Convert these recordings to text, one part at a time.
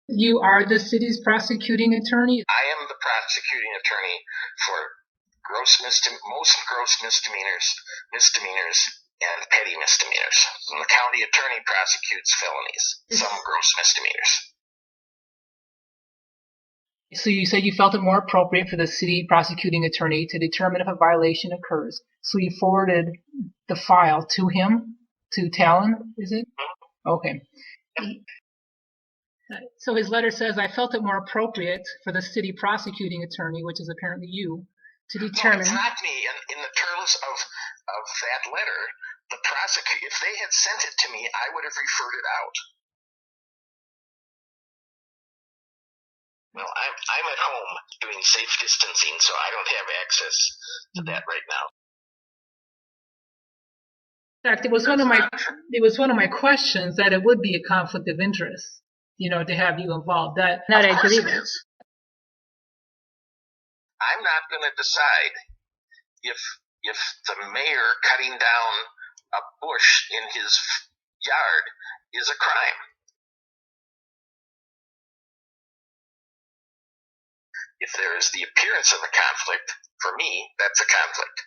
You are the city's prosecuting attorney? I am the prosecuting attorney for most gross misdemeanors, and petty misdemeanors. And the county attorney prosecutes felonies, some gross misdemeanors. So you said you felt it more appropriate for the city prosecuting attorney to determine if a violation occurs. So you forwarded the file to him, to Tallen, is it? Mm-hmm. Okay. So his letter says, I felt it more appropriate for the city prosecuting attorney, which is apparently you, to determine... No, it's not me. In the terms of that letter, the prosecutor, if they had sent it to me, I would have referred it out. Well, I'm at home doing safe distancing, so I don't have access to that right now. In fact, it was one of my questions that it would be a conflict of interest, to have you involved. That I agree with. I'm not going to decide if the mayor cutting down a bush in his yard is a crime. If there is the appearance of a conflict, for me, that's a conflict.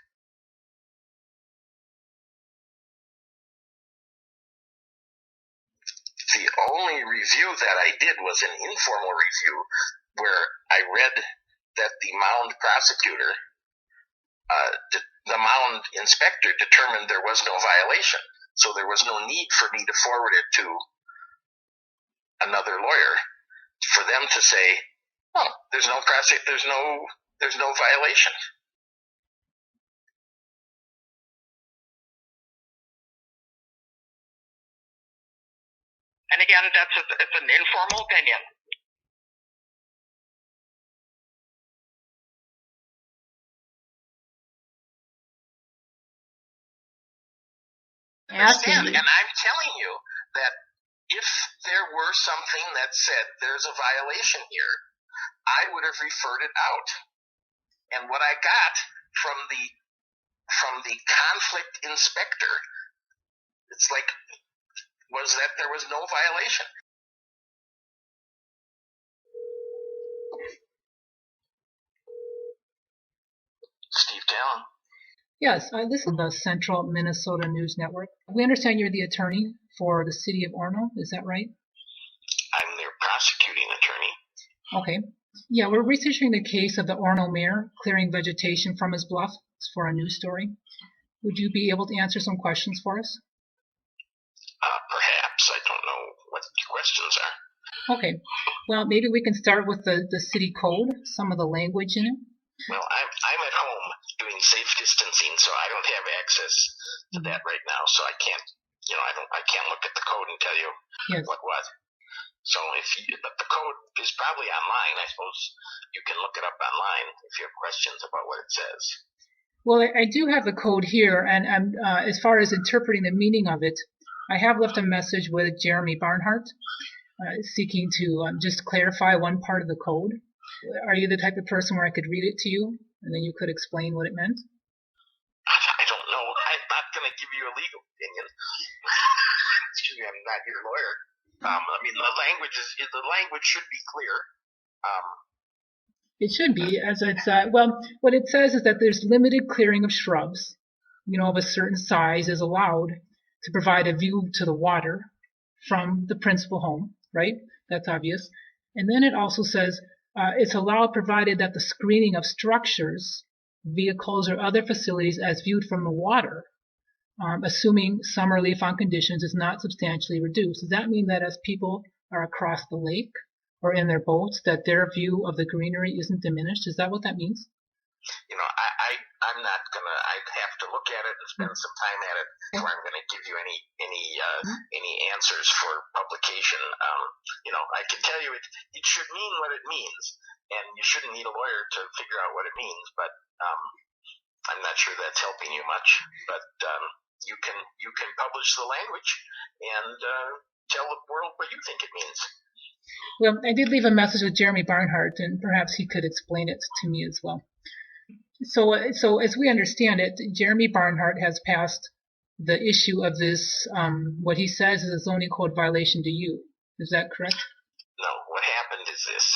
The only review that I did was an informal review where I read that the mound prosecutor, the mound inspector determined there was no violation. So there was no need for me to forward it to another lawyer for them to say, oh, there's no violation. And again, it's an informal opinion. Understand, and I'm telling you that if there were something that said there's a violation here, I would have referred it out. And what I got from the conflict inspector, was that there was no violation. Steve Tallen. Yes, this is the Central Minnesota News Network. We understand you're the attorney for the city of Orono. Is that right? I'm their prosecuting attorney. Okay. Yeah, we're researching the case of the Orono mayor clearing vegetation from his bluff for a news story. Would you be able to answer some questions for us? Perhaps. I don't know what the questions are. Okay. Well, maybe we can start with the city code, some of the language in it. Well, I'm at home doing safe distancing, so I don't have access to that right now. So I can't, I can't look at the code and tell you what. So but the code is probably online. I suppose you can look it up online if you have questions about what it says. Well, I do have the code here, and as far as interpreting the meaning of it, I have left a message with Jeremy Barnhart, seeking to just clarify one part of the code. Are you the type of person where I could read it to you, and then you could explain what it meant? I don't know. I'm not going to give you a legal opinion. Excuse me, I'm not your lawyer. The language should be clear. It should be, as it's what it says is that there's limited clearing of shrubs, of a certain size is allowed to provide a view to the water from the principal home, right? That's obvious. And then it also says it's allowed provided that the screening of structures, vehicles, or other facilities as viewed from the water, assuming some relief on conditions, is not substantially reduced. Does that mean that as people are across the lake or in their boats, that their view of the greenery isn't diminished? Is that what that means? I'm not gonna. I'd have to look at it and spend some time at it before I'm gonna give you any answers for publication. I can tell you it should mean what it means, and you shouldn't need a lawyer to figure out what it means. But I'm not sure that's helping you much. But you can publish the language and tell the world what you think it means. Well, I did leave a message with Jeremy Barnhart, and perhaps he could explain it to me as well. So as we understand it, Jeremy Barnhart has passed the issue of this, what he says is a zoning code violation to you. Is that correct? No. What happened is this.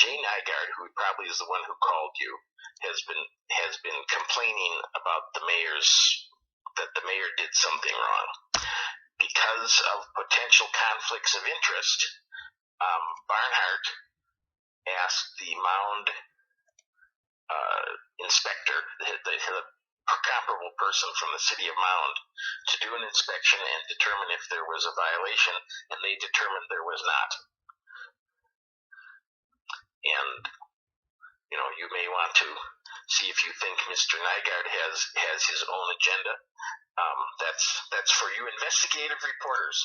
Jay Nygaard, who probably is the one who called you, has been complaining about that the mayor did something wrong. Because of potential conflicts of interest, Barnhart asked the mound inspector, the comparable person from the city of Mound, to do an inspection and determine if there was a violation, and they determined there was not. And, you may want to see if you think Mr. Nygaard has his own agenda. That's for you investigative reporters.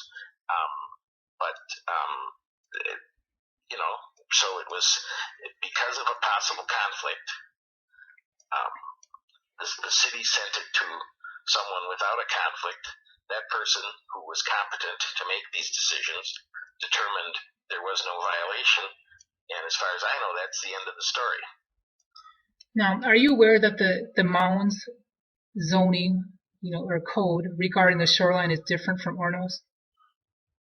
So it was because of a possible conflict. The city sent it to someone without a conflict. That person, who was competent to make these decisions, determined there was no violation, and as far as I know, that's the end of the story. Now, are you aware that the Mound's zoning, or code regarding the shoreline is different from Orono's?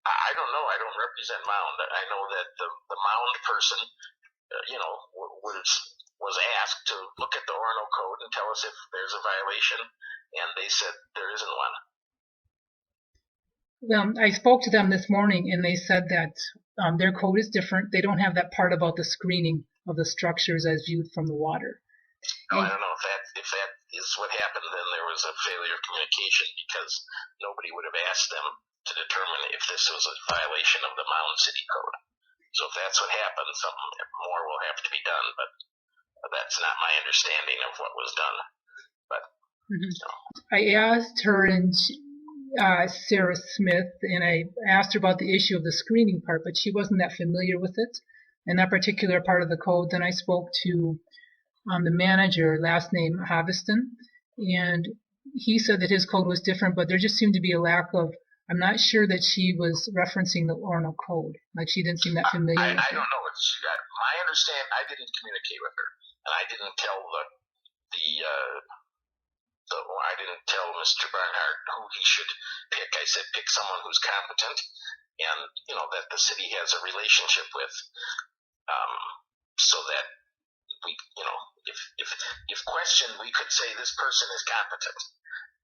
I don't know. I don't represent Mound. I know that the Mound person, was asked to look at the Orono code and tell us if there's a violation, and they said there isn't one. Well, I spoke to them this morning, and they said that their code is different. They don't have that part about the screening of the structures as viewed from the water. No, I don't know if that is what happened. Then there was a failure of communication, because nobody would have asked them to determine if this was a violation of the Mound City Code. So if that's what happened, something more will have to be done, but that's not my understanding of what was done. But I asked her and Sarah Smith, and I asked her about the issue of the screening part, but she wasn't that familiar with it and that particular part of the code. Then I spoke to the manager, last name Haviston, and he said that his code was different, but there just seemed to be a lack of. I'm not sure that she was referencing the Orono code. Like, she didn't seem that familiar. I don't know what she got. My understanding, I didn't communicate with her, and I didn't tell I didn't tell Mr. Barnhart who he should pick. I said pick someone who's competent and that the city has a relationship with, so that we, if questioned, we could say this person is competent.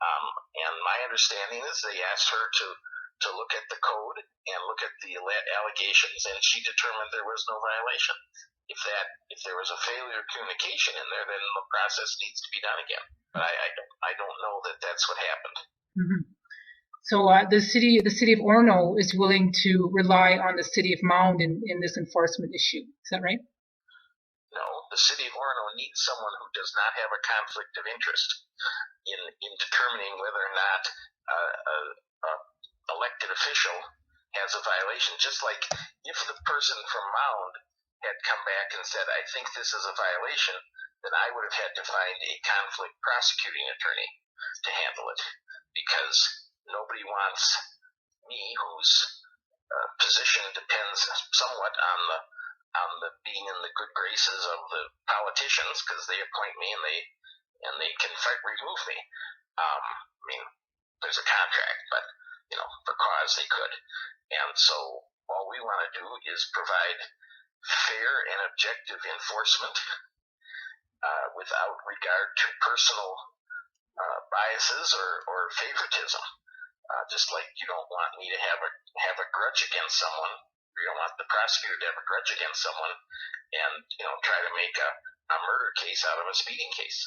And my understanding is they asked her to look at the code and look at the allegations, and she determined there was no violation. If there was a failure of communication in there, then the process needs to be done again. But I don't know that that's what happened. Mm-hmm. So the city of Orono is willing to rely on the city of Mound in this enforcement issue. Is that right? No, the city of Orono needs someone who does not have a conflict of interest in determining whether or not a elected official has a violation. Just like if the person from Mound had come back and said, I think this is a violation, then I would have had to find a conflict prosecuting attorney to handle it, because nobody wants me, whose position depends somewhat on the being in the good graces of the politicians, because they appoint me and they can remove me. There's a contract, but for cause they could. And so all we want to do is provide fair and objective enforcement without regard to personal biases or favoritism. Just like you don't want me to have a grudge against someone, you don't want the prosecutor to have a grudge against someone and try to make a murder case out of a speeding case.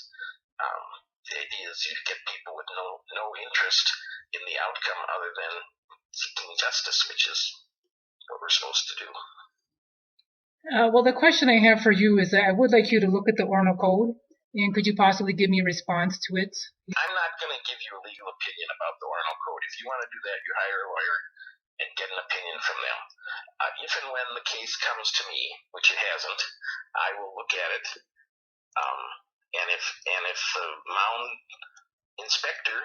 The idea is you get people with no interest in the outcome other than seeking justice, which is what we're supposed to do. Well, the question I have for you is that I would like you to look at the Orono Code, and could you possibly give me a response to it? I'm not going to give you a legal opinion about the Orono Code. If you want to do that, you hire a lawyer and get an opinion from them. If and when the case comes to me, which it hasn't, I will look at it. And if the Mound inspector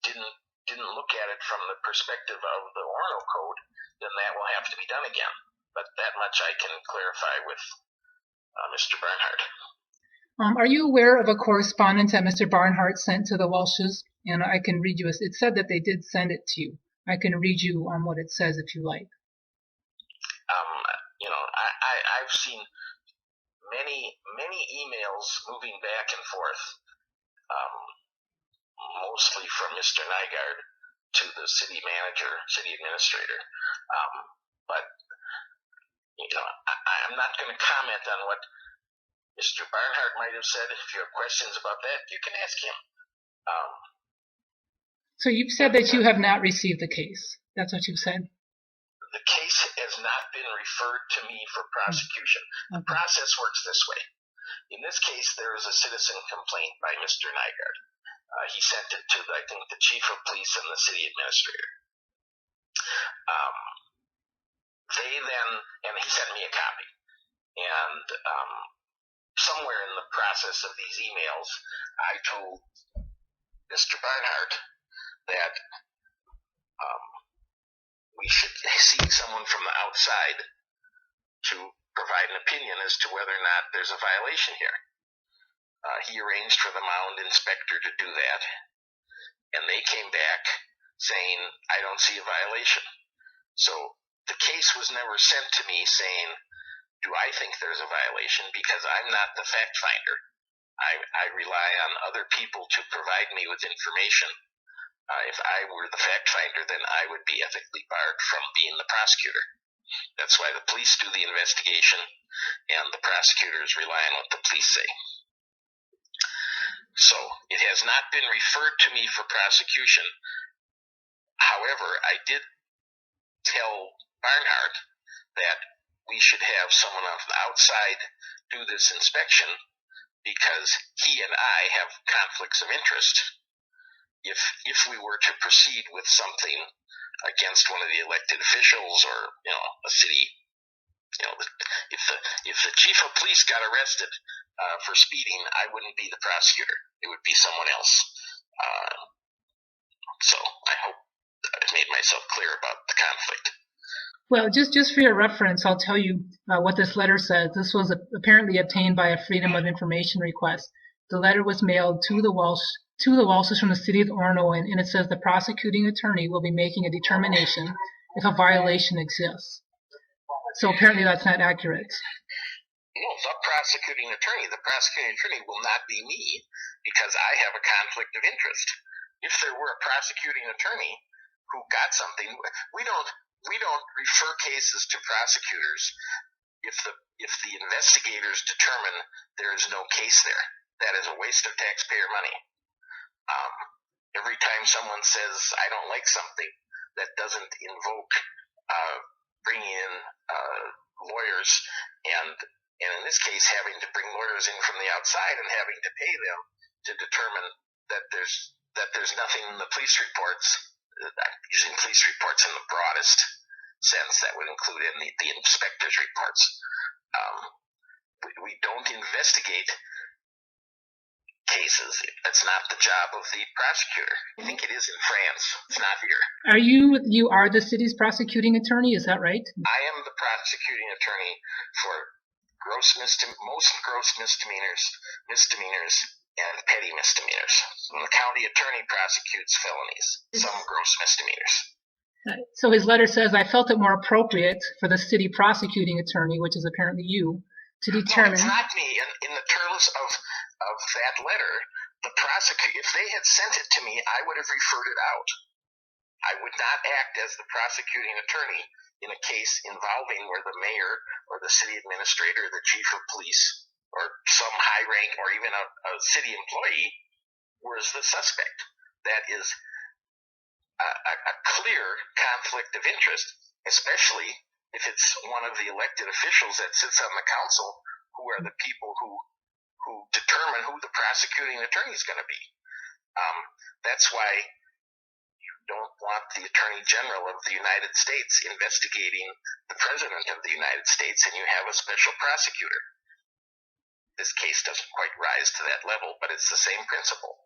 didn't look at it from the perspective of the Orono Code, then that will have to be done again. But that much I can clarify with Mr. Barnhart. Are you aware of a correspondence that Mr. Barnhart sent to the Walshes? And I can read you. It said that they did send it to you. I can read you what it says if you like. I've seen many emails moving back and forth, mostly from Mr. Nygaard to the city manager, city administrator. But I'm not going to comment on what Mr. Barnhart might have said. If you have questions about that, you can ask him. So you've said that you have not received the case. That's what you've said? The case has not been referred to me for prosecution. The process works this way. In this case, there is a citizen complaint by Mr. Nygaard. He sent it to, I think, the chief of police and the city administrator. And he sent me a copy. And somewhere in the process of these emails, I told Mr. Barnhart that we should seek someone from the outside to provide an opinion as to whether or not there's a violation here. He arranged for the mound inspector to do that, and they came back saying, I don't see a violation. So the case was never sent to me saying, do I think there's a violation, because I'm not the fact finder. I rely on other people to provide me with information. If I were the fact finder, then I would be ethically barred from being the prosecutor. That's why the police do the investigation, and the prosecutors rely on what the police say. So it has not been referred to me for prosecution. However, I did tell Barnhart that we should have someone on the outside do this inspection, because he and I have conflicts of interest. If we were to proceed with something against one of the elected officials, or a city, if the chief of police got arrested for speeding, I wouldn't be the prosecutor. It would be someone else. So I hope I've made myself clear about the conflict. Well, just for your reference, I'll tell you what this letter says. This was apparently obtained by a Freedom of Information request. The letter was mailed to the Walshes from the city of Orono, and it says the prosecuting attorney will be making a determination if a violation exists. So apparently that's not accurate. No, the prosecuting attorney will not be me, because I have a conflict of interest. If there were a prosecuting attorney who got something, we don't refer cases to prosecutors if the investigators determine there is no case there. That is a waste of taxpayer money. Every time someone says, I don't like something, that doesn't invoke bringing in lawyers, and in this case having to bring lawyers in from the outside and having to pay them to determine that there's nothing in the police reports. Using police reports in the broadest sense, that would include in the inspector's reports. We don't investigate cases. That's not the job of the prosecutor. I think it is in France. It's not here. You are the city's prosecuting attorney, is that right? I am the prosecuting attorney for most gross misdemeanors, and petty misdemeanors. And the county attorney prosecutes felonies, some gross misdemeanors. So his letter says, I felt it more appropriate for the city prosecuting attorney, which is apparently you, to determine... No, it's not me. In the terms of that letter, if they had sent it to me, I would have referred it out. I would not act as the prosecuting attorney in a case involving where the mayor or the city administrator, the chief of police, or some high rank, or even a city employee was the suspect. That is a clear conflict of interest, especially if it's one of the elected officials that sits on the council, who are the people who determine who the prosecuting attorney is going to be. That's why you don't want the Attorney General of the United States investigating the President of the United States, and you have a special prosecutor. This case doesn't quite rise to that level, but it's the same principle.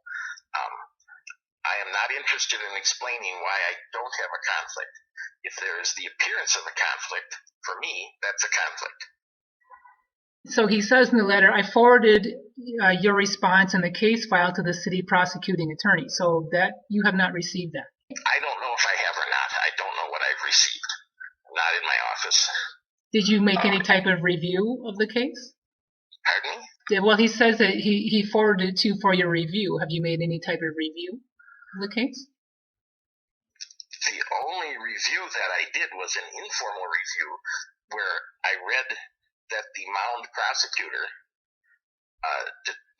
I am not interested in explaining why I don't have a conflict. If there is the appearance of a conflict, for me, that's a conflict. So he says in the letter, I forwarded your response and the case file to the city prosecuting attorney, so that you have not received that. I don't know if I have or not. I don't know what I've received. Not in my office. Did you make any type of review of the case? Pardon me? Well, he says that he forwarded it to you for your review. Have you made any type of review of the case? The only review that I did was an informal review where I read that the mound prosecutor,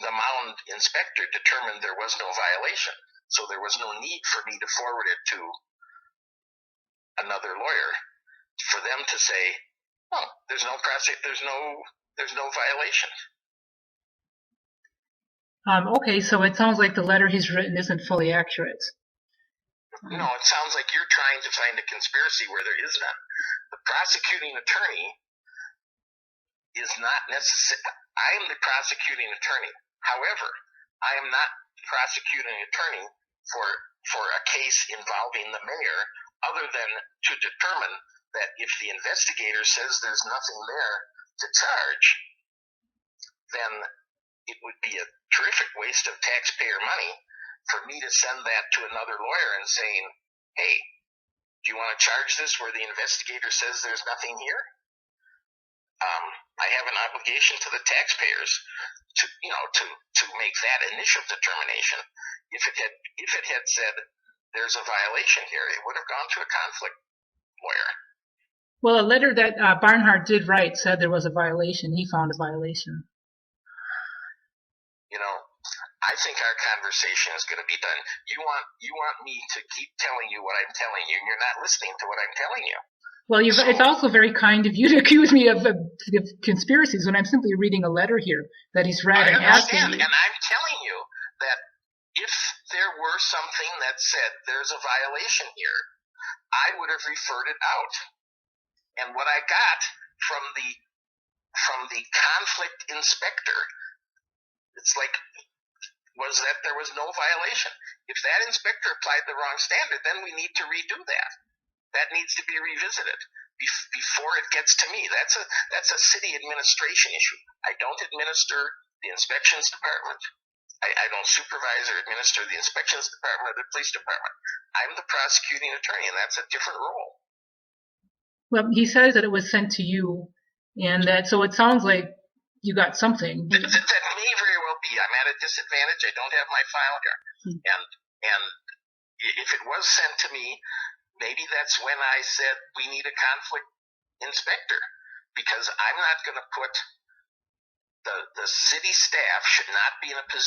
the mound inspector determined there was no violation. So there was no need for me to forward it to another lawyer for them to say, oh, there's no violation. Okay, so it sounds like the letter he's written isn't fully accurate. No, it sounds like you're trying to find a conspiracy where there is none. The prosecuting attorney is not necessary. I am the prosecuting attorney. However, I am not the prosecuting attorney for a case involving the mayor, other than to determine that if the investigator says there's nothing there to charge, then it would be a terrific waste of taxpayer money for me to send that to another lawyer and saying, hey, do you want to charge this where the investigator says there's nothing here? I have an obligation to the taxpayers to make that initial determination. If it had said there's a violation here, it would have gone to a conflict lawyer. Well, a letter that Barnhart did write said there was a violation. He found a violation. I think our conversation is going to be done. You want me to keep telling you what I'm telling you, and you're not listening to what I'm telling you. Well, it's also very kind of you to accuse me of conspiracies when I'm simply reading a letter here that he's read and asking you. And I'm telling you that if there were something that said there's a violation here, I would have referred it out. And what I got from the conflict inspector, was that there was no violation. If that inspector applied the wrong standard, then we need to redo that. That needs to be revisited before it gets to me. That's a city administration issue. I don't administer the inspections department. I don't supervise or administer the inspections department or the police department. I'm the prosecuting attorney, and that's a different role. Well, he says that it was sent to you, and so it sounds like you got something. That may very well be. I'm at a disadvantage. I don't have my file here. And if it was sent to me, maybe that's when I said we need a conflict inspector, because I'm not going to put the city staff should not be in a position